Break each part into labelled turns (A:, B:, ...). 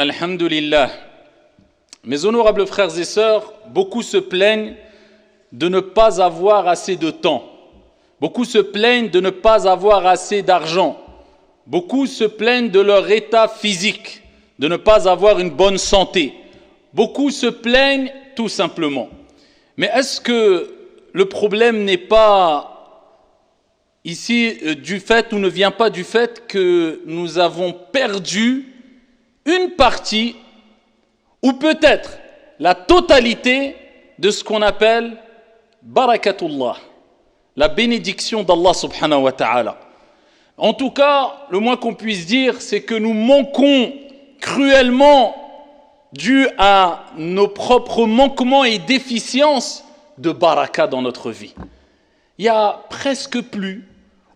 A: Alhamdulillah. Mes honorables frères et sœurs, beaucoup se plaignent de ne pas avoir assez de temps. Beaucoup se plaignent de ne pas avoir assez d'argent. Beaucoup se plaignent de leur état physique, de ne pas avoir une bonne santé. Beaucoup se plaignent tout simplement. Mais est-ce que le problème n'est pas ici du fait ou ne vient pas du fait que nous avons perdu une partie ou peut-être la totalité de ce qu'on appelle barakatullah, la bénédiction d'Allah subhanahu wa ta'ala. En tout cas, le moins qu'on puisse dire, c'est que nous manquons cruellement, dû à nos propres manquements et déficiences, de baraka dans notre vie. Il y a presque plus,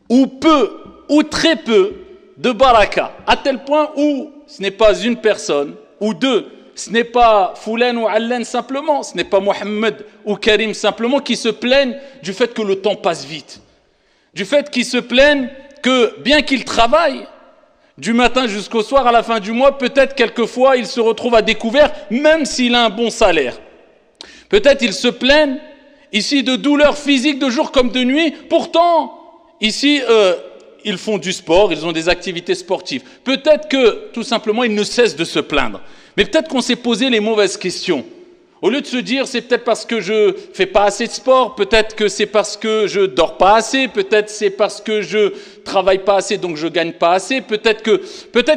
A: ou peu, ou très peu de baraka, à tel point où ce n'est pas une personne, ou deux, ce n'est pas Foulan ou Allan simplement, ce n'est pas Mohammed ou Karim simplement qui se plaignent du fait que le temps passe vite. Du fait qu'ils se plaignent que bien qu'ils travaillent, du matin jusqu'au soir, à la fin du mois, peut-être quelquefois il se retrouve à découvert, même s'il a un bon salaire. Peut-être ils se plaignent ici de douleurs physiques de jour comme de nuit, pourtant ici ils font du sport, ils ont des activités sportives. Peut-être que tout simplement ils ne cessent de se plaindre. Mais peut-être qu'on s'est posé les mauvaises questions. Au lieu de se dire c'est peut-être parce que je fais pas assez de sport, peut-être que c'est parce que je dors pas assez, peut-être c'est parce que je travaille pas assez donc je gagne pas assez, peut-être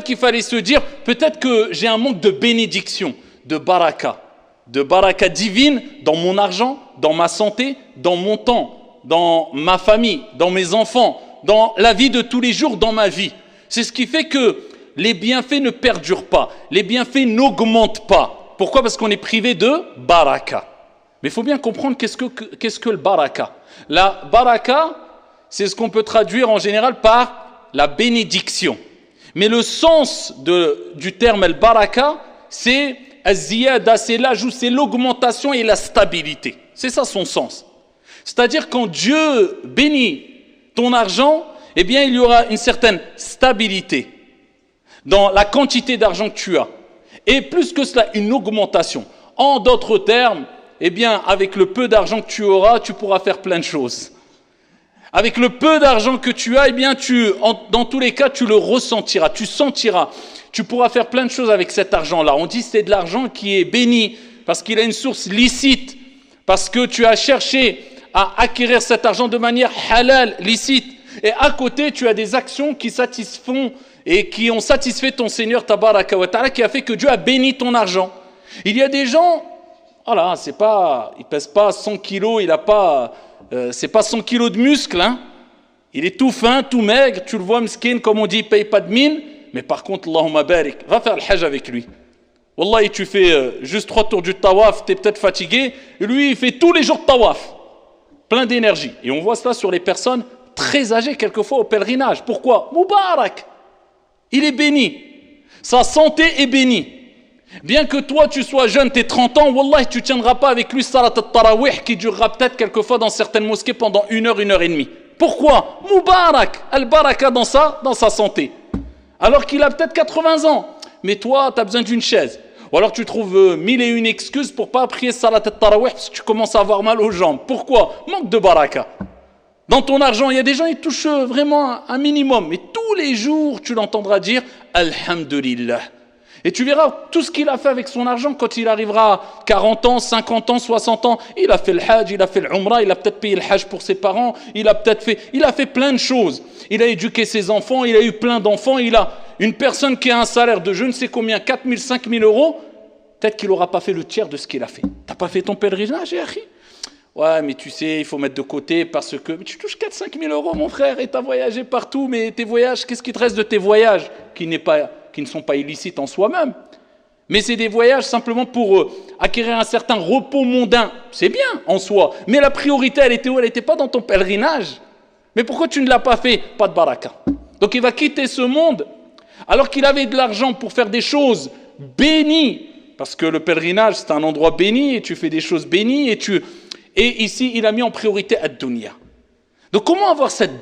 A: qu'il fallait se dire peut-être que j'ai un manque de bénédiction, de baraka divine dans mon argent, dans ma santé, dans mon temps, dans ma famille, dans mes enfants, dans la vie de tous les jours, dans ma vie. C'est ce qui fait que les bienfaits ne perdurent pas, les bienfaits n'augmentent pas. Pourquoi ? Parce qu'on est privé de baraka. Mais il faut bien comprendre qu'est-ce que le baraka. La baraka, c'est ce qu'on peut traduire en général par la bénédiction. Mais le sens du terme al-baraka, c'est az-ziyada, c'est l'ajout, c'est l'augmentation et la stabilité. C'est ça son sens. C'est-à-dire quand Dieu bénit ton argent, eh bien il y aura une certaine stabilité dans la quantité d'argent que tu as. Et plus que cela, une augmentation. En d'autres termes, eh bien, avec le peu d'argent que tu auras, tu pourras faire plein de choses. Avec le peu d'argent que tu as, eh bien, dans tous les cas, tu le ressentiras, tu sentiras. Tu pourras faire plein de choses avec cet argent-là. On dit que c'est de l'argent qui est béni parce qu'il a une source licite, parce que tu as cherché à acquérir cet argent de manière halal, licite. Et à côté, tu as des actions qui satisfont et qui ont satisfait ton Seigneur Tabaraka wa Ta'ala, qui a fait que Dieu a béni ton argent. Il y a des gens, voilà, il pèse pas 100 kilos, c'est pas 100 kilos de muscles, hein. Il est tout fin, tout maigre, tu le vois, miskin, comme on dit, il paye pas de mine, mais par contre, Allahumma barik, va faire le hajj avec lui. Wallahi, tu fais juste 3 tours du tawaf, tu es peut-être fatigué, et lui, il fait tous les jours de tawaf, plein d'énergie. Et on voit cela sur les personnes très âgées, quelquefois au pèlerinage. Pourquoi ? Moubarak. Il est béni. Sa santé est bénie. Bien que toi, tu sois jeune, tu es 30 ans, Wallah, tu ne tiendras pas avec lui salat al-tarawih qui durera peut-être quelquefois dans certaines mosquées pendant 1 heure, 1 heure et demie. Pourquoi ? Moubarak, al-baraka dans sa santé. Alors qu'il a peut-être 80 ans. Mais toi, tu as besoin d'une chaise. Ou alors tu trouves 1001 excuses pour ne pas prier salat al-tarawih parce que tu commences à avoir mal aux jambes. Pourquoi ? Manque de baraka. Dans ton argent, il y a des gens qui touchent vraiment un minimum. Mais tous les jours, tu l'entendras dire « Alhamdulillah ». Et tu verras tout ce qu'il a fait avec son argent quand il arrivera à 40 ans, 50 ans, 60 ans. Il a fait le hajj, il a fait l'umrah, il a peut-être payé le hajj pour ses parents. Il a fait plein de choses. Il a éduqué ses enfants, il a eu plein d'enfants. Il a une personne qui a un salaire de je ne sais combien, 4 000, 5 000 euros. Peut-être qu'il n'aura pas fait le tiers de ce qu'il a fait. Tu n'as pas fait ton pèlerinage, Yahri ? Ouais, mais tu sais, il faut mettre de côté parce que tu touches 4-5 000 euros, mon frère, et tu as voyagé partout, mais tes voyages, qu'est-ce qui te reste de tes voyages qui ne sont pas illicites en soi-même? Mais c'est des voyages simplement pour acquérir un certain repos mondain. C'est bien en soi, mais la priorité, elle était où? Elle n'était pas dans ton pèlerinage. Mais pourquoi tu ne l'as pas fait? Pas de baraka. Donc il va quitter ce monde alors qu'il avait de l'argent pour faire des choses bénies. Parce que le pèlerinage, c'est un endroit béni et tu fais des choses bénies et ici, il a mis en priorité ad-dunya. Donc comment avoir cette